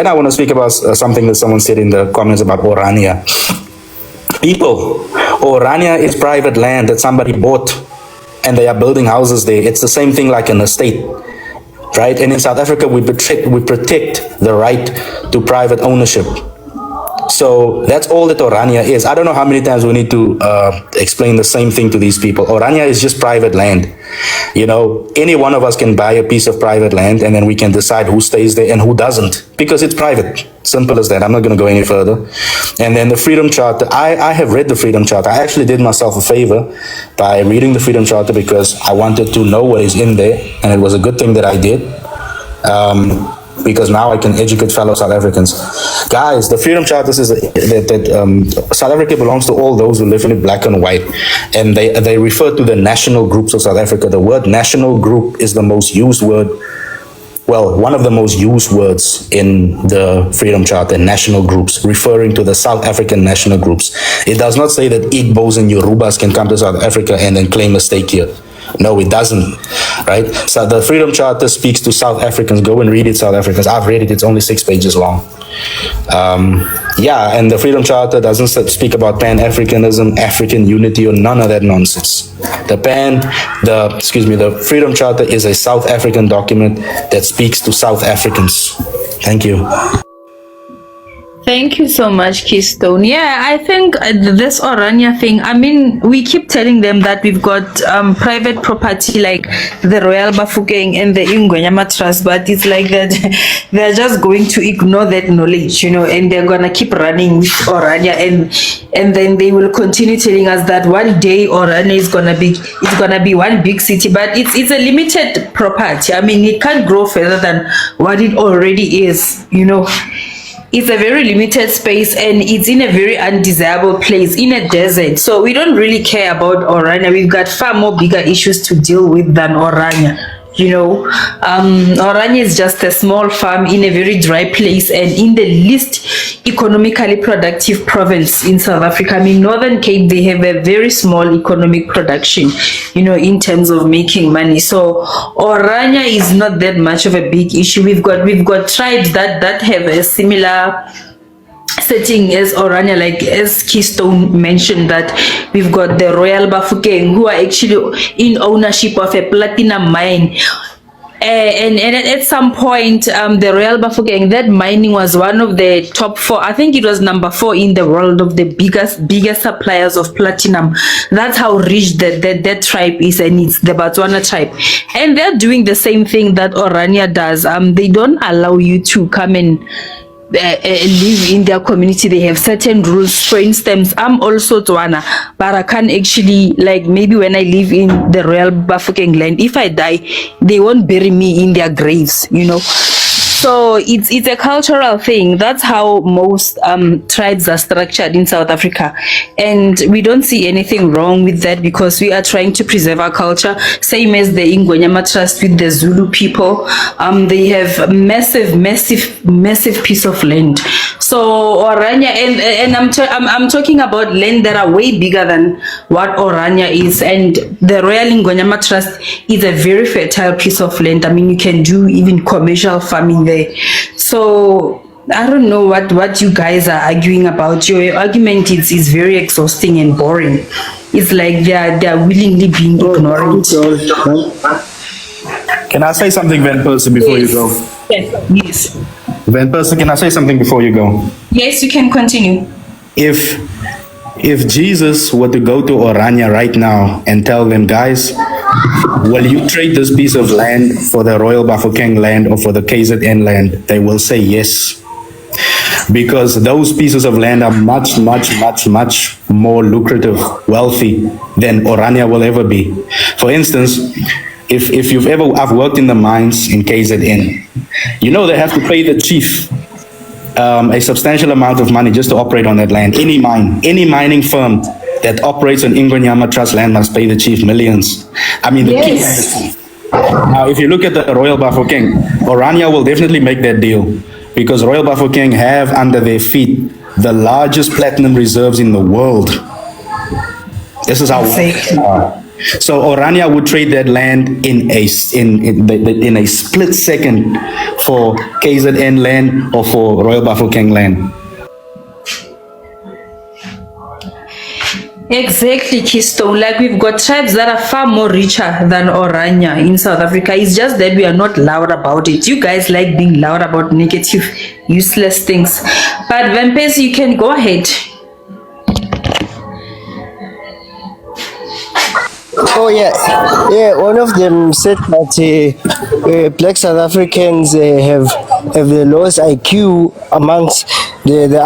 And I want to speak about something that someone said in the comments about Orania. People, Orania is private land that somebody bought, and they are building houses there. It's the same thing like an estate, right? And in South Africa, we protect the right to private ownership. So that's all that Orania is. I don't know how many times we need to explain the same thing to these people. Orania is just private land. You know, any one of us can buy a piece of private land, and then we can decide who stays there and who doesn't, because it's private. Simple as that. I'm not going to go any further. And then the Freedom Charter, I have read the Freedom Charter. I actually did myself a favor by reading the Freedom Charter because I wanted to know what is in there, and it was a good thing that I did. Because now I can educate fellow South Africans. Guys, the Freedom Charter says that South Africa belongs to all those who live in it, black and white. And they refer to the national groups of South Africa. The word national group is the most used word, well, one of the most used words in the Freedom Charter, national groups, referring to the South African national groups. It does not say that Igbos and Yorubas can come to South Africa and then claim a stake here. No, it doesn't, right? So the Freedom Charter speaks to South Africans. Go and read it, South Africans. I've read it. It's only 6 pages long. Yeah, and the Freedom Charter doesn't speak about Pan-Africanism, African unity, or none of that nonsense. The Freedom Charter is a South African document that speaks to South Africans. Thank you. Thank you so much, Keystone. Yeah, I think this Orania thing, I mean, we keep telling them that we've got private property like the Royal Bafokeng and the Ingonyama Trust, but it's like that they're just going to ignore that knowledge, you know, and they're gonna keep running with Orania, and then they will continue telling us that one day Orania is gonna be one big city, but it's a limited property. I mean, it can't grow further than what it already is, you know. It's a very limited space, and it's in a very undesirable place in a desert. So we don't really care about Orania. We've got far more bigger issues to deal with than Orania. You know, Orania is just a small farm in a very dry place and in the least economically productive province in South Africa. I mean, Northern Cape, they have a very small economic production, you know, in terms of making money. So Orania is not that much of a big issue. We've got tribes that have a similar setting as Orania, like as Keystone mentioned, that we've got the Royal Bafokeng, who are actually in ownership of a platinum mine. And at some point, the Royal Bafokeng, that mining was one of the top 4, I think it was number 4 in the world of the biggest suppliers of platinum. That's how rich that tribe is, and it's the Botswana tribe. And they're doing the same thing that Orania does. They don't allow you to come and live in their community. They have certain rules. For instance, I'm also Tswana, but I can't actually, like, maybe when I live in the Royal Bafokeng land, if I die, they won't bury me in their graves, you know. So it's a cultural thing. That's how most tribes are structured in South Africa, and we don't see anything wrong with that because we are trying to preserve our culture. Same as the Ingonyama Trust with the Zulu people. They have massive piece of land. So Orania, and I'm talking about land that are way bigger than what Orania is, and the Royal Ingonyama Trust is a very fertile piece of land. I mean, you can do even commercial farming there. So I don't know what you guys are arguing about. Your argument is very exhausting and boring. It's like they're willingly being ignorant. Can I say something, Van Persie, before you go? Yes. Van Persie, can I say something before you go? Yes, you can continue. If Jesus were to go to Orania right now and tell them, guys, will you trade this piece of land for the Royal Bafokeng land or for the KZN land? They will say yes. Because those pieces of land are much more lucrative, wealthy than Orania will ever be. For instance, if you've ever, I've worked in the mines in KZN. You know, they have to pay the chief a substantial amount of money just to operate on that land. Any mining firm that operates on Ingonyama Trust land must pay the chief millions. I mean, yes. Now, if you look at the Royal Bafokeng, Orania will definitely make that deal because Royal Bafokeng have under their feet the largest platinum reserves in the world. This is how So Orania would trade that land in a split second for KZN land or for Royal Bafokeng land. Exactly, Keystone. Like we've got tribes that are far more richer than Orania in South Africa. It's just that we are not loud about it. You guys like being loud about negative, useless things. But Vampes, you can go ahead. Oh yeah. One of them said that Black South Africans have the lowest IQ amongst the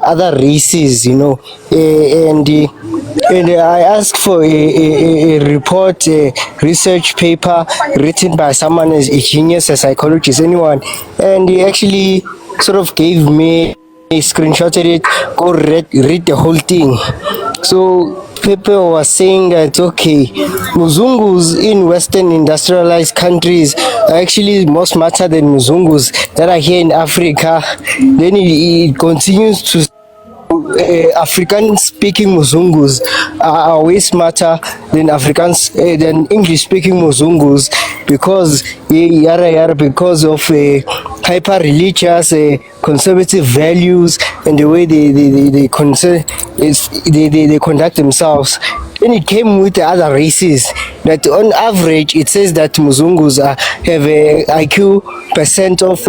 other races, you know. And I asked for a report, a research paper written by someone as a genius, a psychologist, anyone, and he actually sort of gave me. I screenshotted it, go read the whole thing. So people were saying that okay, Muzungus in Western industrialized countries are actually more smarter than Muzungus that are here in Africa. Then it continues to African-speaking Muzungus are way smarter than than English-speaking Muzungus because because of hyper-religious conservative values and the way they conduct themselves. Then it came with the other races that on average it says that Muzungus have a IQ percent of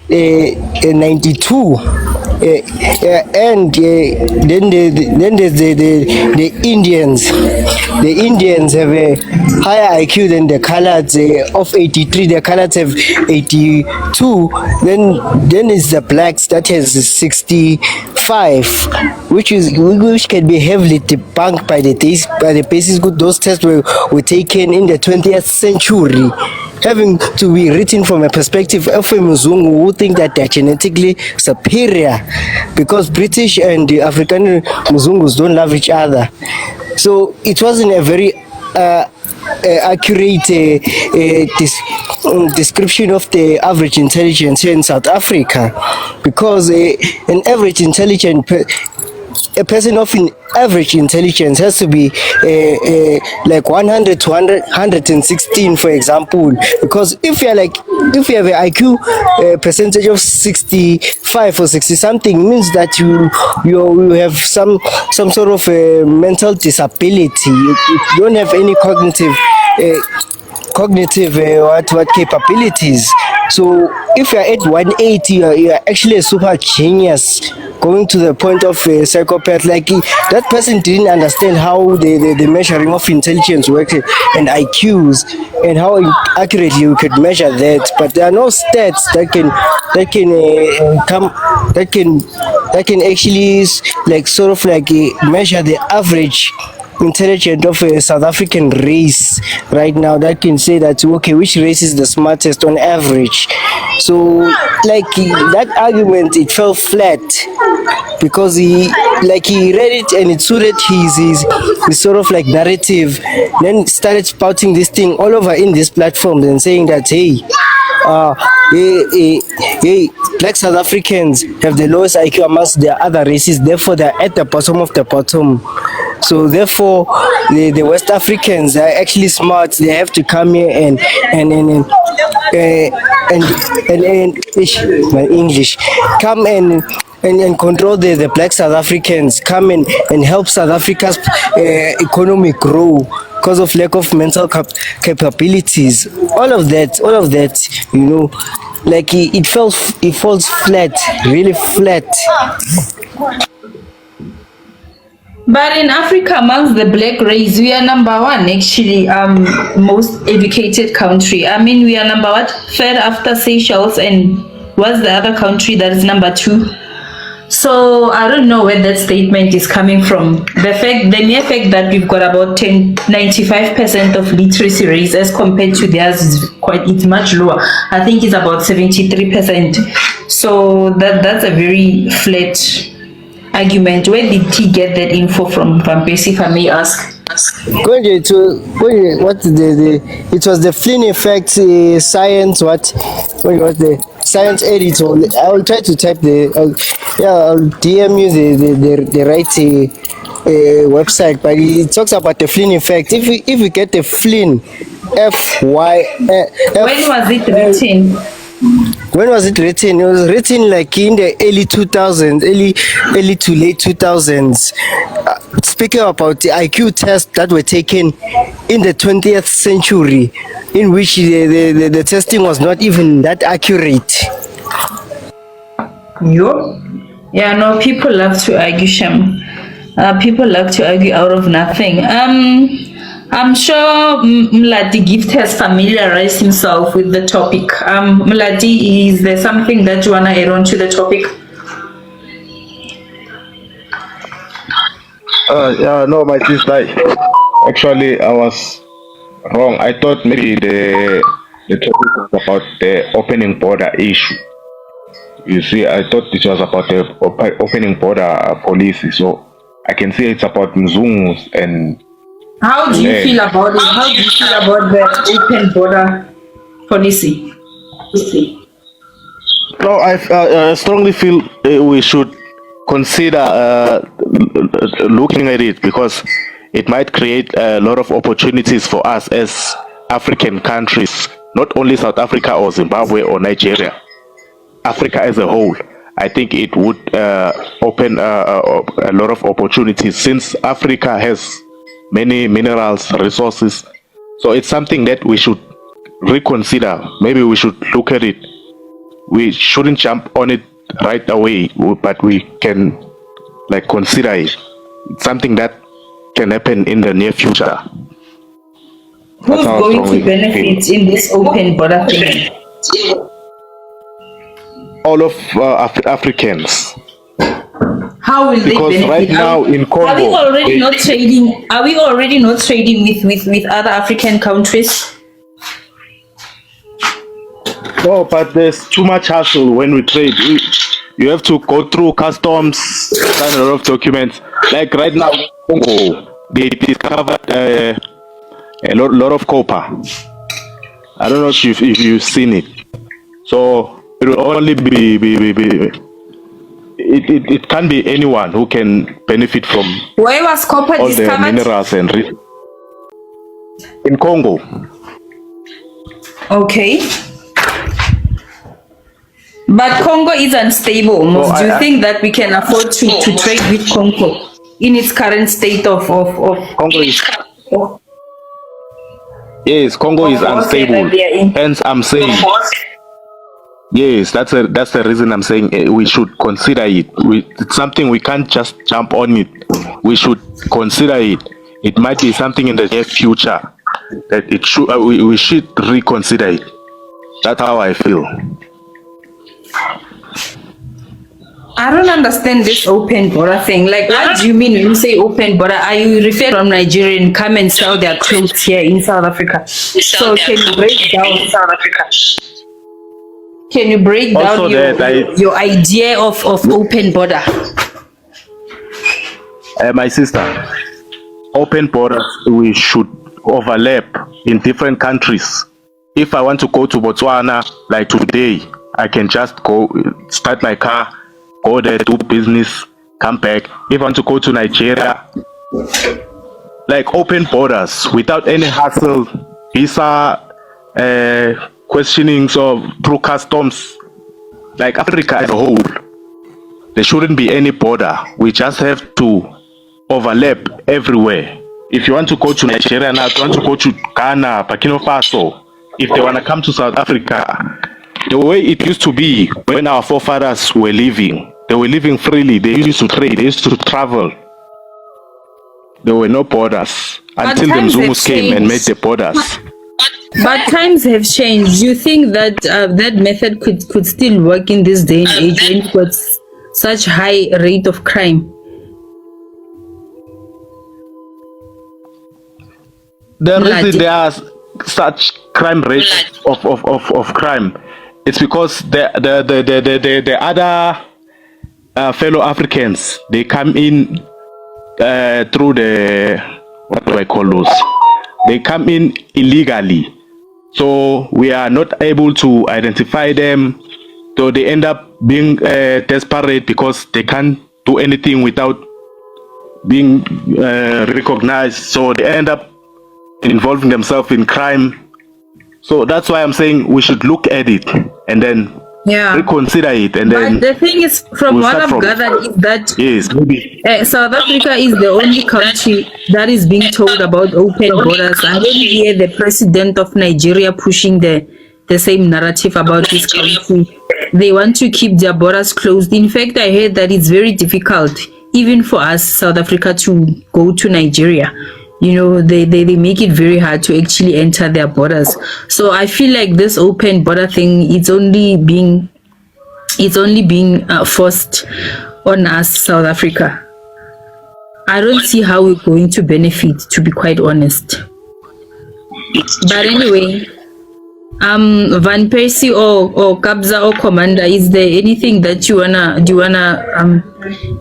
92. And then there's the Indians. The Indians have a higher IQ than the Coloureds of 83. The Coloureds have 82. Then is the Blacks that has 65, which can be heavily debunked by the basis those tests were taken in the 20th century, having to be written from a perspective of a Muzungu who think that they're genetically superior because British and the African Muzungus don't love each other. So it wasn't a very accurate description of the average intelligence here in South Africa, because an average a person of average intelligence has to be like 100 to 116, for example. Because if you have an IQ percentage of 65 or 60 something, means that you have some sort of mental disability. You don't have any cognitive what capabilities. So if you're at 180, you're actually a super genius, going to the point of a psychopath. Like that person didn't understand how the measuring of intelligence works and IQs and how accurately we could measure that. But there are no stats that can actually like sort of like measure the average intelligence of a South African race right now, that can say that okay, which race is the smartest on average. So like that argument, it fell flat because he read it and it suited his sort of like narrative, then started spouting this thing all over in this platform and saying that hey, Black South Africans have the lowest IQ amongst the other races, therefore they're at the bottom of the bottom. So therefore, the West Africans are actually smart. They have to come here and my English, come and control the Black South Africans, come and help South Africa's economy grow because of lack of mental capabilities. All of that, you know, like it falls flat, really flat. But in Africa, amongst the black race, we are number one, actually, most educated country. I mean, we are number what? Third after Seychelles, and what's the other country that is number two? So I don't know where that statement is coming from. The mere fact that we've got about 95% of literacy rates as compared to theirs it's much lower. I think it's about 73%. So that's a very flat argument. Where did he get that info from, Vampesi, if I may ask? Going to what it was the Flynn effect science what the science editor. I will try to type I'll DM you the right website, but it talks about the Flynn effect. If you get the Flynn, When was it written? When was it written? It was written like in the early 2000s, early to late 2000s. Speaking about the IQ tests that were taken in the 20th century, in which the testing was not even that accurate. Yo. Yeah, no, people love to argue, Shem. People love to argue out of nothing. I'm sure Mladi Gift has familiarized himself with the topic. Mladi, is there something that you want to add on to the topic? Yeah, no, my sister. Actually, I was wrong. I thought maybe the topic was about the opening border issue. You see, I thought it was about the opening border policy. So I can say it's about Mzungus and. How do you feel about it? How do you feel about the open border policy? No, I strongly feel we should consider looking at it, because it might create a lot of opportunities for us as African countries, not only South Africa or Zimbabwe or Nigeria, Africa as a whole. I think it would open a lot of opportunities, since Africa has many minerals, resources. So it's something that we should reconsider. Maybe we should look at it. We shouldn't jump on it right away, but we can consider it. It's something that can happen in the near future. Who's going to benefit in this open border thing? All of Africans. How will they Because benefit? right now in Congo, are we already not trading? Are we already not trading with other African countries? No, but there's too much hassle when we trade. You have to go through customs, sign a lot of documents. Like right now, Congo, they discovered a lot of copper. I don't know if you've seen it. So it will only be it can be anyone who can benefit from Where was copper all discovered? the minerals and in Congo. Okay. But Congo is unstable. So Do you think that we can afford to trade with Congo in its current state of Congo is yes, Congo is unstable. Hence, I'm saying yes. That's the reason I'm saying we should consider it. It's something we can't just jump on it. We should consider it. It might be something in the near future that it should we should reconsider it. That's how I feel. I don't understand this open border thing. Like, what do you mean when you say open border? Are you referring from Nigerian come and sell their clothes here in South Africa? So can you break down South Africa? Can you break down your idea of open border? My sister, open borders, we should overlap in different countries. If I want to go to Botswana, like today, I can just go, start my car, go there, do business, come back. If I want to go to Nigeria, like open borders without any hassle, visa, questionings of through customs, like Africa as a whole, there shouldn't be any border. We just have to overlap everywhere. If you want to go to Nigeria now, if you want to go to Ghana, Burkina Faso, if they want to come to South Africa, the way it used to be when our forefathers were living, they were living freely. They used to trade, they used to travel. There were no borders until the Mzungus came and made the borders. But times have changed. Do you think that that method could still work in this day and age when we've got such high rate of crime? The reason there are such crime rates of crime, it's because the other fellow Africans, they come in through the, what do I call those? They come in illegally. So we are not able to identify them. So they end up being desperate because they can't do anything without being recognized, so they end up involving themselves in crime. So that's why I'm saying we should look at it and then reconsider it, and then. But the thing is, from what I've gathered, is that yes, maybe South Africa is the only country that is being told about open borders. I don't hear the president of Nigeria pushing the same narrative about this country. They want to keep their borders closed. In fact, I heard that it's very difficult, even for us, South Africa, to go to Nigeria. You know, they make it very hard to actually enter their borders. So I feel like this open border thing, it's only being forced on us, South Africa. I don't see how we're going to benefit, to be quite honest. But anyway, Van Persie or Kabza or Commander, is there anything that you wanna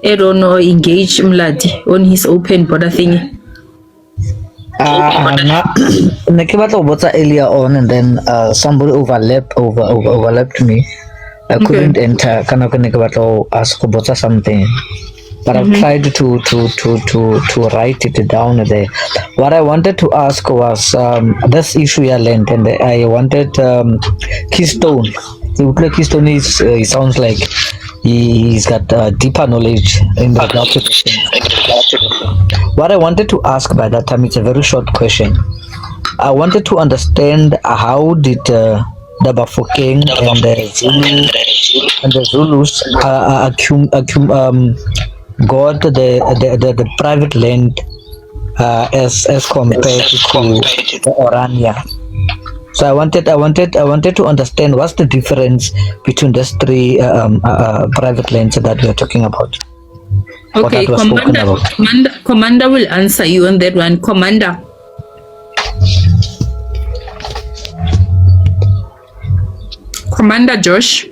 add on or engage Mladi on his open border thing? Ne ke batla go botsa earlier on, and then somebody overlapped me. I couldn't enter. Kana ke ne ke batla go ask go botsa something, but I've tried to write it down there. What I wanted to ask was this issue here land, and I wanted Keystone. Keystone is he sounds like he's got deeper knowledge in regard to this thing. What I wanted to ask by that time, it's a very short question. I wanted to understand how did the Bafokeng and the Zulus got the private land as compared to the Orania. So I wanted to understand what's the difference between these three private lands that we are talking about. Okay, Commander will answer you on that one. Commander Josh.